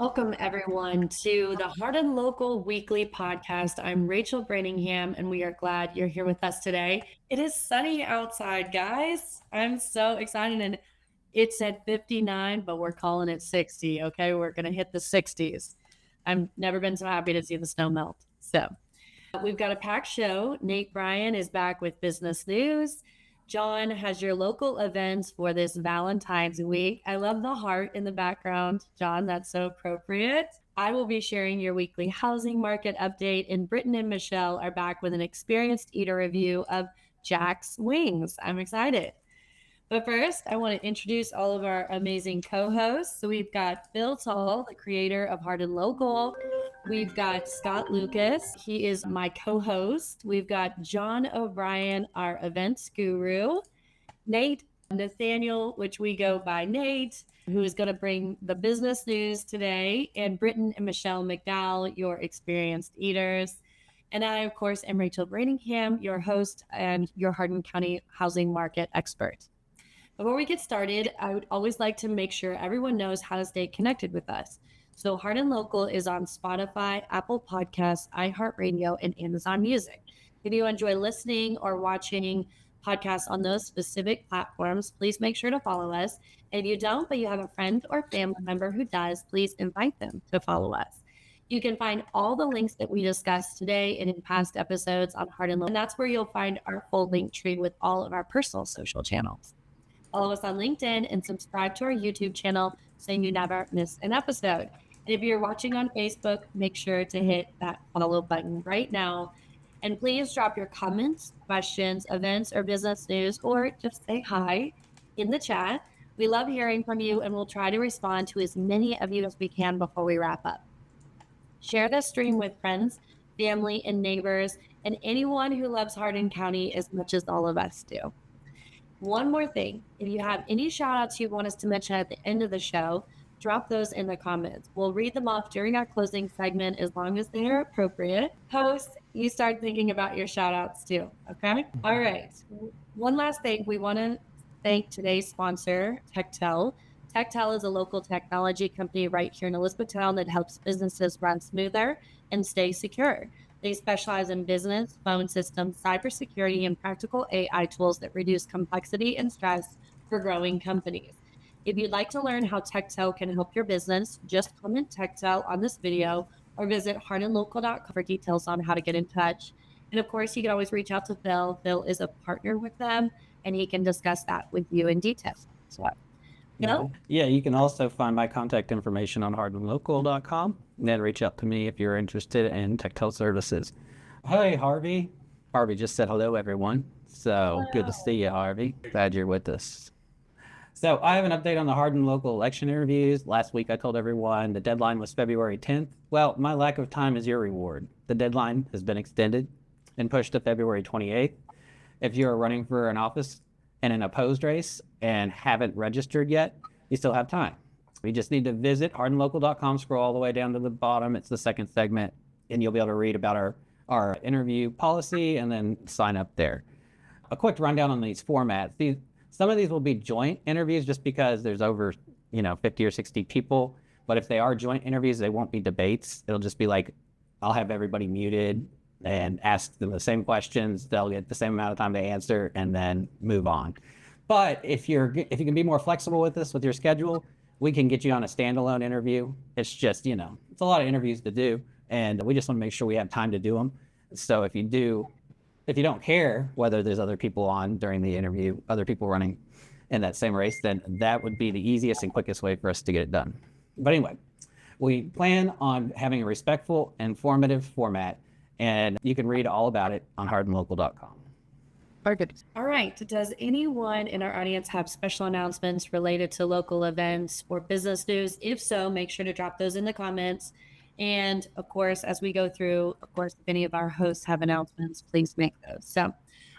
Welcome, everyone, to the Hardin Local Weekly Podcast. I'm Rachel Brantingham, and we are glad you're here with us today. It is sunny outside, guys. I'm so excited, and it's at 59, but we're calling it 60, okay? We're going to hit the 60s. I've never been so happy to see the snow melt. So we've got a packed show. Bryan is back with business news. Jon has your local events for this Valentine's week. I love the heart in the background, Jon. That's so appropriate. I will be sharing your weekly housing market update, and Britten and Michele are back with an experienced eater review of Jack's Wings. I'm excited. But first, I want to introduce all of our amazing co-hosts. So we've got Bill Taul, the creator of Hardin Local. We've got Scott Lucas. He is my co-host. We've got Jon O'Brien, our events guru. Nathaniel, which we go by Nate, who is going to bring the business news today. And Britten and Michele McDowell, your experienced eaters. And I, of course, am Rachel Brantingham, your host and your Hardin County housing market expert. Before we get started, I would always like to make sure everyone knows how to stay connected with us. So Hardin Local is on Spotify, Apple Podcasts, iHeartRadio, and Amazon Music. If you enjoy listening or watching podcasts on those specific platforms, please make sure to follow us. If you don't, but you have a friend or family member who does, please invite them to follow us. You can find all the links that we discussed today and in past episodes on Hardin Local, and that's where you'll find our full link tree with all of our personal social channels. Follow us on LinkedIn and subscribe to our YouTube channel so you never miss an episode. And if you're watching on Facebook, make sure to hit that follow button right now. And please drop your comments, questions, events, or business news, or just say hi in the chat. We love hearing from you, and we'll try to respond to as many of you as we can before we wrap up. Share this stream with friends, family, and neighbors, and anyone who loves Hardin County as much as all of us do. One more thing, if you have any shout outs you want us to mention at the end of the show, drop those in the comments. We'll read them off during our closing segment as long as they are appropriate. Hosts, you start thinking about your shout outs too, okay? All right. One last thing, we want to thank today's sponsor, Taul. Taul is a local technology company right here in Elizabethtown that helps businesses run smoother and stay secure. They specialize in business, phone systems, cybersecurity, and practical AI tools that reduce complexity and stress for growing companies. If you'd like to learn how Taul can help your business, just comment Taul on this video or visit hardinlocal.com for details on how to get in touch. And of course, you can always reach out to Phil. Phil is a partner with them, and he can discuss that with you in detail. So, Yeah, you can also find my contact information on hardinlocal.com and then reach out to me if you're interested in Taul services. Hey, Harvey. Harvey just said hello, everyone. So Good to see you, Harvey. Glad you're with us. So I have an update on the Hardin Local election interviews. Last week I told everyone the deadline was February 10th. Well, my lack of time is your reward. The deadline has been extended and pushed to February 28th. If you're running for an office in an opposed race and haven't registered yet, you still have time. You just need to visit hardinlocal.com, scroll all the way down to the bottom. It's the second segment, and you'll be able to read about our interview policy and then sign up there. A quick rundown on these formats. Some of these will be joint interviews just because there's over 50 or 60 people. But if they are joint interviews, they won't be debates. It'll just be like, I'll have everybody muted and ask them the same questions. They'll get the same amount of time to answer and then move on. But if you can be more flexible with this, with your schedule, we can get you on a standalone interview. It's just, it's a lot of interviews to do, and we just want to make sure we have time to do them. So if you don't care whether there's other people on during the interview, other people running in that same race, then that would be the easiest and quickest way for us to get it done. But anyway, we plan on having a respectful, informative format, and you can read all about it on hardinlocal.com. Perfect. All right. Does anyone in our audience have special announcements related to local events or business news? If so, make sure to drop those in the comments. And of course, as we go through, if any of our hosts have announcements, please make those. So,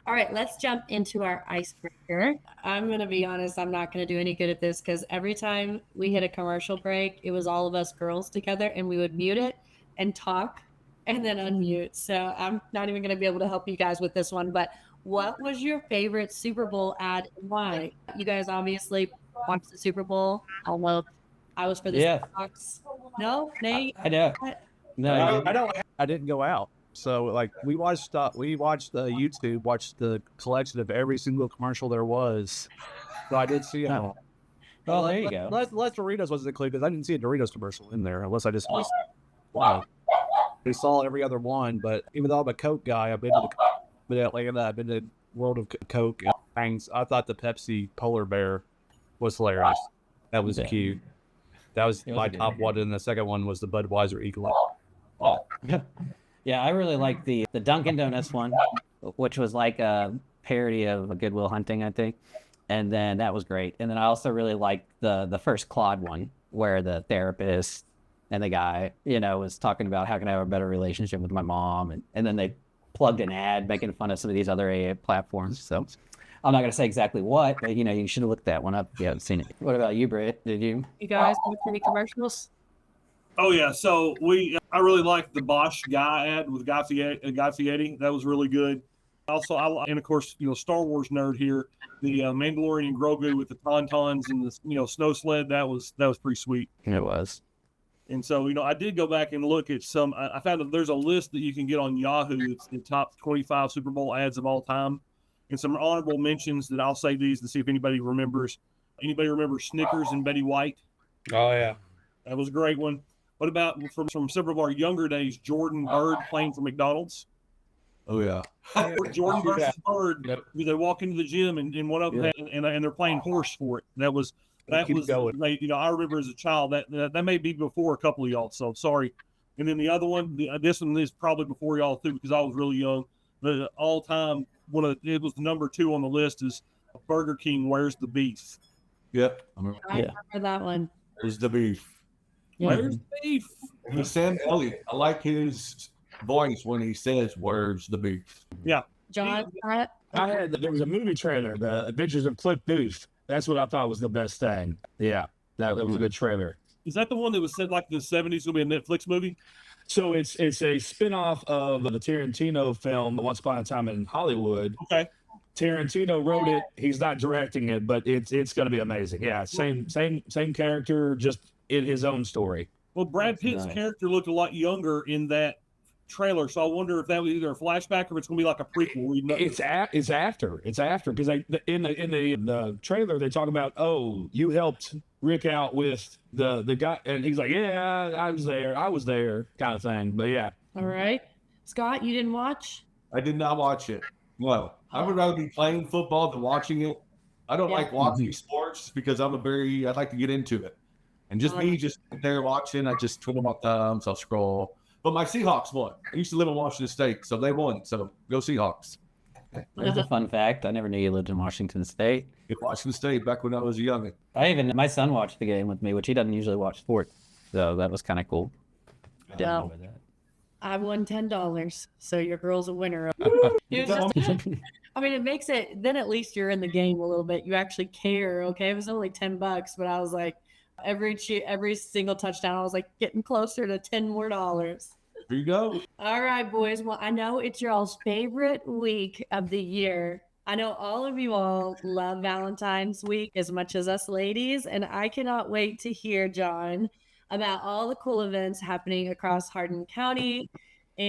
all right, let's jump into our icebreaker. I'm going to be honest, I'm not going to do any good at this because every time we hit a commercial break, it was all of us girls together and we would mute it and talk and then unmute. So I'm not even going to be able to help you guys with this one, but what was your favorite Super Bowl ad and why? You guys obviously watched the Super Bowl. Although I was for the Seahawks. No, Nate. I know. No, I didn't go out. So like we watched the YouTube, watched the collection of every single commercial there was. So I did see it. Oh. Well, there you go. Unless Doritos wasn't included, because I didn't see a Doritos commercial in there, unless I just missed it. Wow. We saw every other one, but even though I'm a Coke guy, I've been to Atlanta, I've been to World of Coke and things. I thought the Pepsi Polar Bear was hilarious. That was cute. That was my top one, and the second one was the Budweiser Eagle. Oh. Yeah, I really like the Dunkin' Donuts one, which was like a parody of a Good Will Hunting, I think. And then that was great. And then I also really liked the first Claude one, where the therapist and the guy, was talking about how can I have a better relationship with my mom. And then they plugged an ad making fun of some of these other AA platforms. So I'm not going to say exactly what, but, you should have looked that one up if you haven't seen it. What about you, Britt? Did you? You guys make any commercials? Oh yeah, so I really liked the Bosch Guy ad with Guy Fieri. That was really good. Also, and of course, Star Wars nerd here, the Mandalorian Grogu with the tauntauns and the snow sled. That was pretty sweet. It was. And so I did go back and look at some. I found that there's a list that you can get on Yahoo. It's the top 25 Super Bowl ads of all time, and some honorable mentions that I'll say these and see if anybody remembers. Anybody remember Snickers and Betty White? Oh yeah, that was a great one. What about from several of our younger days, Jordan Bird playing for McDonald's? Oh yeah, Jordan versus Bird. Yep. They walk into the gym and one of them and they're playing horse for it. That was I remember as a child that may be before a couple of y'all. So sorry. And then the other one, this one is probably before y'all too because I was really young. The all time it was number 2 on the list is Burger King. Where's the beef? Yep, I remember that one. Where's the beef? Yeah. Where's the beef? And Sam Elliott. I like his voice when he says, "Where's the beef?" Yeah, John. There was a movie trailer, The Adventures of Cliff Booth. That's what I thought was the best thing. Yeah, that was a good trailer. Is that the one that was said like in the 70s will be a Netflix movie? So it's a spinoff of the Tarantino film Once Upon a Time in Hollywood. Okay. Tarantino wrote it. He's not directing it, but it's going to be amazing. Yeah, same character, just in his own story. Well, Brad Pitt's character looked a lot younger in that trailer, so I wonder if that was either a flashback or if it's going to be like a prequel. It's after because in the trailer they talk about, oh, you helped Rick out with the guy, and he's like, yeah, I was there, kind of thing. But yeah. All right, Scott, you didn't watch? I did not watch it. No, I would rather be playing football than watching it. I don't like watching sports because I like to get into it. And just there watching, I just twiddle my thumbs, I'll scroll. But my Seahawks won. I used to live in Washington State, so they won. So go Seahawks. There's a fun fact. I never knew you lived in Washington State. In Washington State back when I was young. My son watched the game with me, which he doesn't usually watch sports. So that was kind of cool. I didn't know that. I won $10, so your girl's a winner. It makes it, then at least you're in the game a little bit. You actually care, okay? It was only $10, but I was like, every single touchdown, I was like getting closer to $10 more. Here you go. All right, boys. Well, I know it's your all's favorite week of the year. I know all of you all love Valentine's week as much as us ladies, and I cannot wait to hear, John, about all the cool events happening across Hardin County. And